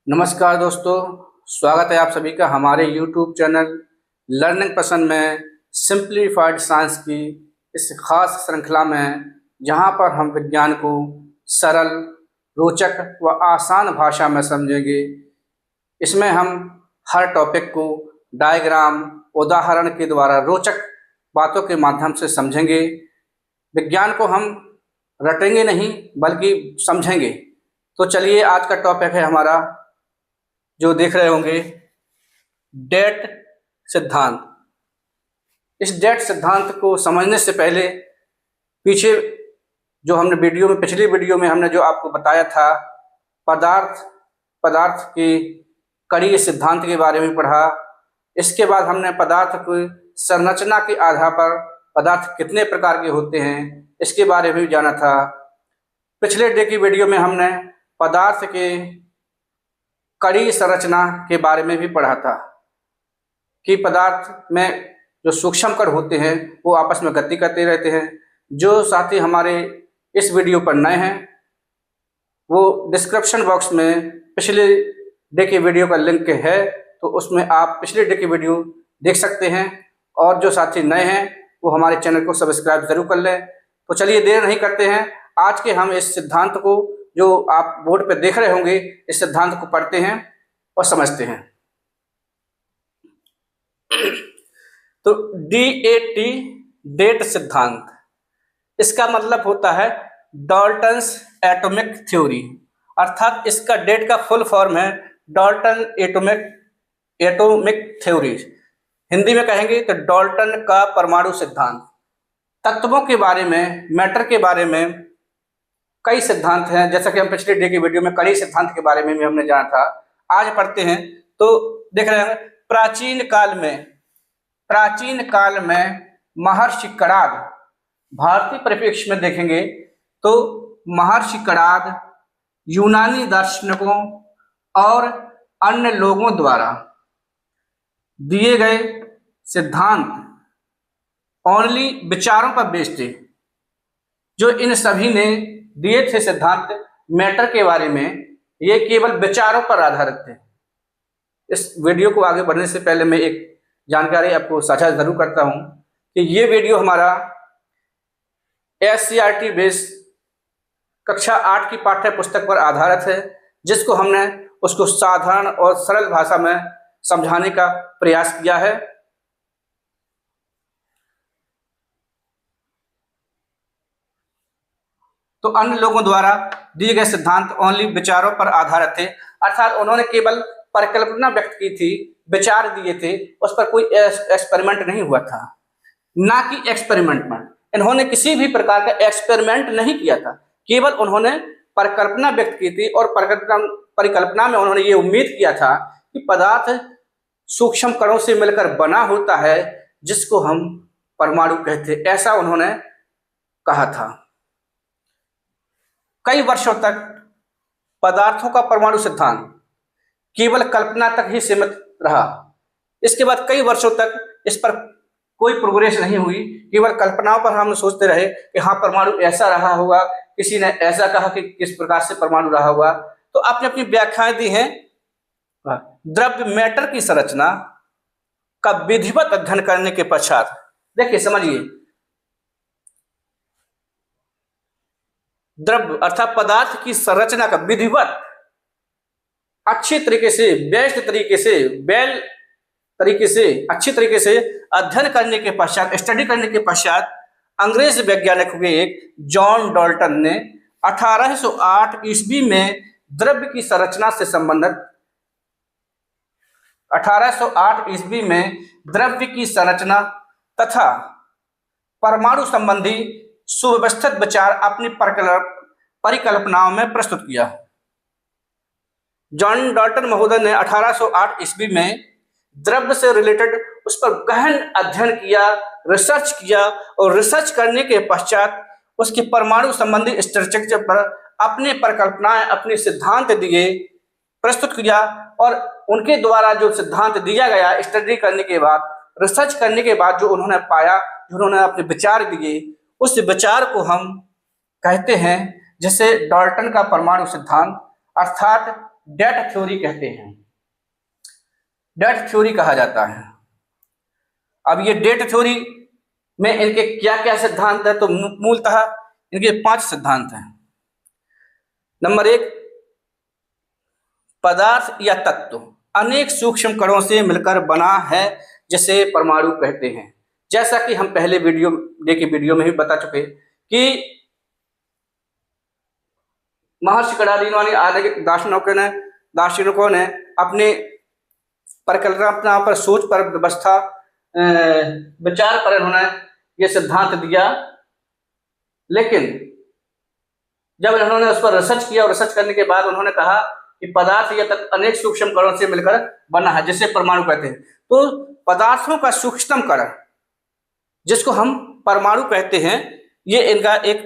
नमस्कार दोस्तों, स्वागत है आप सभी का हमारे YouTube चैनल लर्निंग पसंद में सिंप्लीफाइड साइंस की इस खास श्रृंखला में, जहां पर हम विज्ञान को सरल, रोचक व आसान भाषा में समझेंगे। इसमें हम हर टॉपिक को डायग्राम, उदाहरण के द्वारा रोचक बातों के माध्यम से समझेंगे। विज्ञान को हम रटेंगे नहीं बल्कि समझेंगे। तो चलिए, आज का टॉपिक है हमारा, जो देख रहे होंगे, डेट सिद्धांत। इस डेट सिद्धांत को समझने से पहले पीछे जो हमने पिछली वीडियो में हमने जो आपको बताया था, पदार्थ के कणीय सिद्धांत के बारे में पढ़ा। इसके बाद हमने पदार्थ की संरचना के आधार पर पदार्थ कितने प्रकार के होते हैं इसके बारे में भी जाना था। पिछले डे की वीडियो में हमने पदार्थ के कणीय संरचना के बारे में भी पढ़ा था कि पदार्थ में जो सूक्ष्म कण होते हैं वो आपस में गति करते रहते हैं। जो साथी हमारे इस वीडियो पर नए हैं, वो डिस्क्रिप्शन बॉक्स में पिछले डे की वीडियो का लिंक है, तो उसमें आप पिछले डे की वीडियो देख सकते हैं। और जो साथी नए हैं वो हमारे चैनल को सब्सक्राइब जरूर कर लें। तो चलिए, देर नहीं करते हैं, आज के हम इस सिद्धांत को, जो आप बोर्ड पे देख रहे होंगे, इस सिद्धांत को पढ़ते हैं और समझते हैं। तो DAT, डेट सिद्धांत, इसका मतलब होता है डाल्टन्स एटॉमिक थ्योरी, अर्थात इसका डेट का फुल फॉर्म है डाल्टन एटॉमिक थ्योरी। हिंदी में कहेंगे तो डाल्टन का परमाणु सिद्धांत। तत्वों के बारे में, मैटर के बारे में कई सिद्धांत हैं, जैसा कि हम पिछले डे की वीडियो में कई सिद्धांत के बारे में भी हमने जाना था। आज पढ़ते हैं। तो देख रहे हैं, प्राचीन काल में महर्षि कणाद, भारतीय परिप्रेक्ष्य में देखेंगे तो महर्षि कणाद यूनानी दार्शनिकों और अन्य लोगों द्वारा दिए गए सिद्धांत ओनली विचारों पर बेस्ड थे। जो इन सभी ने दिए थे सिद्धांत मैटर के बारे में, ये केवल विचारों पर आधारित थे। इस वीडियो को आगे बढ़ने से पहले मैं एक जानकारी आपको साझा जरूर करता हूं कि ये वीडियो हमारा SCERT बेस कक्षा 8 की पाठ्य पुस्तक पर आधारित है, जिसको हमने उसको साधारण और सरल भाषा में समझाने का प्रयास किया है। तो अन्य लोगों द्वारा दिए गए सिद्धांत ओनली विचारों पर आधारित थे, अर्थात उन्होंने केवल परिकल्पना व्यक्त की थी, विचार दिए थे, उस पर कोई एक्सपेरिमेंट नहीं हुआ था। ना कि एक्सपेरिमेंट में इन्होंने किसी भी प्रकार का एक्सपेरिमेंट नहीं किया था, केवल उन्होंने परिकल्पना व्यक्त की थी। और परिकल्पना में उन्होंने ये उम्मीद किया था कि पदार्थ सूक्ष्म कणों से मिलकर बना होता है, जिसको हम परमाणु कहते हैं, ऐसा उन्होंने कहा था। कई वर्षों तक पदार्थों का परमाणु सिद्धांत केवल कल्पना तक ही सीमित रहा। इसके बाद कई वर्षों तक इस पर कोई प्रोग्रेस नहीं हुई, केवल कल्पनाओं पर हम सोचते रहे कि हाँ, परमाणु ऐसा रहा होगा, किसी ने ऐसा कहा कि किस प्रकार से परमाणु रहा होगा। तो आपने अपनी व्याख्याएं दी हैं। द्रव्य मैटर की संरचना का विधिवत अध्ययन करने के पश्चात, देखिए समझिए, द्रव्य अर्थात पदार्थ की संरचना का विधिवत, अच्छी तरीके से, बेस्ट तरीके से, अच्छी तरीके से अध्ययन करने के पश्चात, स्टडी करने के पश्चात, अंग्रेज वैज्ञानिक हुए एक जॉन डाल्टन ने 1808 ईस्वी में द्रव्य की संरचना से संबंधित 1808 ईस्वी में द्रव्य की संरचना तथा परमाणु संबंधी सुव्यवस्थित विचार अपनी परिकल्पनाओं में प्रस्तुत किया। जॉन डाल्टन महोदय ने 1808 ईस्वी में द्रव्य से रिलेटेड उस पर गहन अध्ययन किया, रिसर्च किया, और रिसर्च करने के पश्चात उसके परमाणु संबंधी स्ट्रक्चर पर अपने परिकल्पनाएं, अपने सिद्धांत दिए, प्रस्तुत किया। और उनके द्वारा जो सिद्धांत दिया गया, स्टडी करने के बाद, रिसर्च करने के बाद जो उन्होंने पाया, जो उन्होंने अपने विचार दिए, उस विचार को हम कहते हैं, जैसे डाल्टन का परमाणु सिद्धांत, अर्थात डेट थ्योरी कहते हैं, डेट थ्योरी कहा जाता है। अब ये डेट थ्योरी में इनके क्या क्या सिद्धांत है, तो मूलतः इनके 5 सिद्धांत हैं। नंबर 1, पदार्थ या तत्व अनेक सूक्ष्म कणों से मिलकर बना है जिसे परमाणु कहते हैं। जैसा कि हम पहले वीडियो में भी बता चुके कि महर्षि कडारी आदि दार्शनिकों ने अपने परिकल्पना पर, सोच पर, व्यवस्था, विचार पर उन्होंने ये सिद्धांत दिया। लेकिन जब उन्होंने उस पर रिसर्च किया और रिसर्च करने के बाद उन्होंने कहा कि पदार्थ या तत्व अनेक सूक्ष्म कणों से मिलकर बना है जिसे परमाणु कहते हैं। तो पदार्थों का सूक्ष्मतम कण जिसको हम परमाणु कहते हैं, ये इनका एक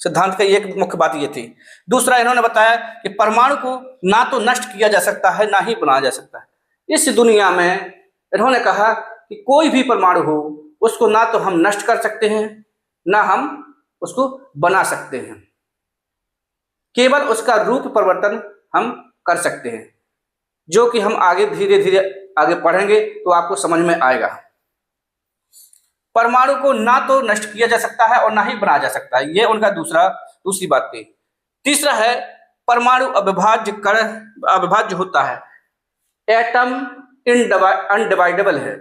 सिद्धांत का एक मुख्य बात ये थी। दूसरा, इन्होंने बताया कि परमाणु को ना तो नष्ट किया जा सकता है ना ही बनाया जा सकता है। इस दुनिया में इन्होंने कहा कि कोई भी परमाणु हो उसको ना तो हम नष्ट कर सकते हैं ना हम उसको बना सकते हैं, केवल उसका रूप परिवर्तन हम कर सकते हैं, जो कि हम आगे धीरे धीरे आगे पढ़ेंगे तो आपको समझ में आएगा। परमाणु को ना तो नष्ट किया जा सकता है और ना ही बनाया जा सकता है, ये उनका दूसरी बात थी। तीसरा है, परमाणु अविभाज्य होता है। एटम अनडिवाइडेबल है,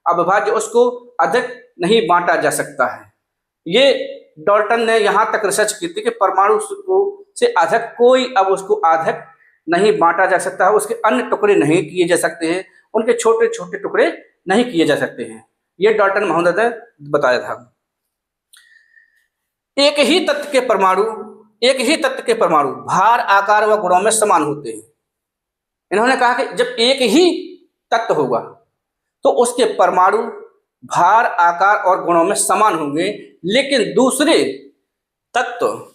अविभाज्य, उसको अधिक नहीं बांटा जा सकता है। ये डाल्टन ने यहां तक रिसर्च की थी कि परमाणु से अधिक कोई अब उसको अधिक नहीं बांटा जा सकता है, उसके अन्य टुकड़े नहीं किए जा सकते हैं, उनके छोटे छोटे टुकड़े नहीं किए जा सकते हैं। ये डाल्टन महोदय ने बताया था। एक ही तत्व के परमाणु भार, आकार व गुणों में समान होते हैं। इन्होंने कहा कि जब एक ही तत्व होगा तो उसके परमाणु भार, आकार और गुणों में समान होंगे, लेकिन दूसरे तत्व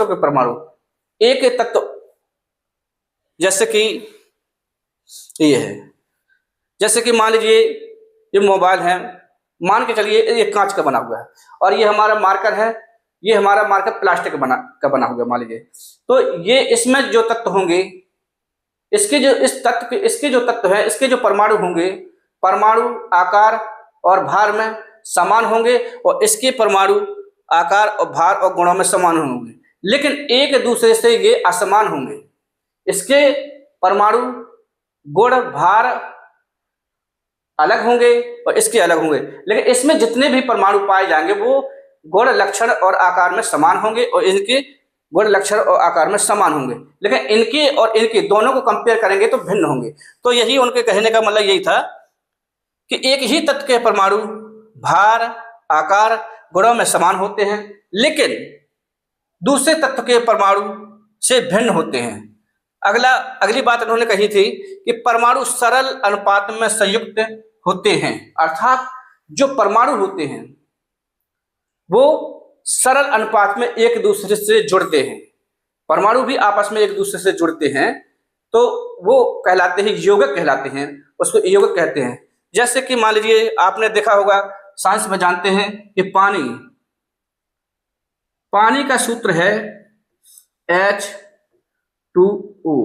के परमाणु, एक तत्व जैसे कि ये है, जैसे कि मान लीजिए ये मोबाइल है, मान के चलिए ये कांच का बना हुआ है और ये हमारा मार्कर है, ये हमारा मार्कर प्लास्टिक का बना हुआ है मान लीजिए। तो ये इसमें जो तत्व होंगे, इसके जो तत्व है, इसके जो परमाणु होंगे, परमाणु आकार और भार में समान होंगे और इसके परमाणु आकार और भार और गुणों में समान होंगे, लेकिन एक दूसरे से ये असमान होंगे। इसके परमाणु गुण, भार अलग होंगे और इसके अलग होंगे, लेकिन इसमें जितने भी परमाणु पाए जाएंगे वो गुण, लक्षण और आकार में समान होंगे और इनके गुण, लक्षण और आकार में समान होंगे, लेकिन इनके और इनके दोनों को कंपेयर करेंगे तो भिन्न होंगे। तो यही उनके कहने का मतलब यही था कि एक ही तत्व के परमाणु भार, आकार, गुणों में समान होते हैं, लेकिन दूसरे तत्व के परमाणु से भिन्न होते हैं। अगली बात उन्होंने कही थी कि परमाणु सरल अनुपात में संयुक्त होते हैं, अर्थात जो परमाणु होते हैं वो सरल अनुपात में एक दूसरे से जुड़ते हैं। परमाणु भी आपस में एक दूसरे से जुड़ते हैं तो वो कहलाते हैं यौगिक कहलाते हैं, उसको यौगिक कहते हैं। जैसे कि मान लीजिए आपने देखा होगा, साइंस में जानते हैं कि पानी का सूत्र है H2O।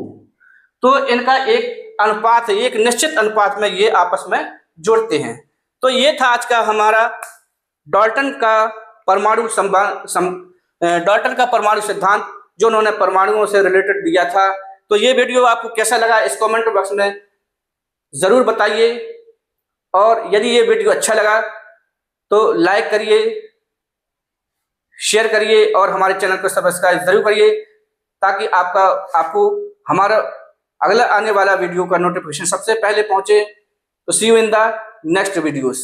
तो इनका एक अनुपात है, एक निश्चित अनुपात में ये आपस में जुड़ते हैं। तो ये था आज का हमारा डाल्टन का परमाणु सिद्धांत, जो उन्होंने परमाणुओं से रिलेटेड दिया था। तो ये वीडियो आपको कैसा लगा इस कमेंट बॉक्स में जरूर बताइए, और यदि ये वीडियो अच्छा लगा तो लाइक करिए, शेयर करिए और हमारे चैनल को सब्सक्राइब जरूर करिए, ताकि आपको हमारा अगला आने वाला वीडियो का नोटिफिकेशन सबसे पहले पहुंचे। तो see you in the next videos.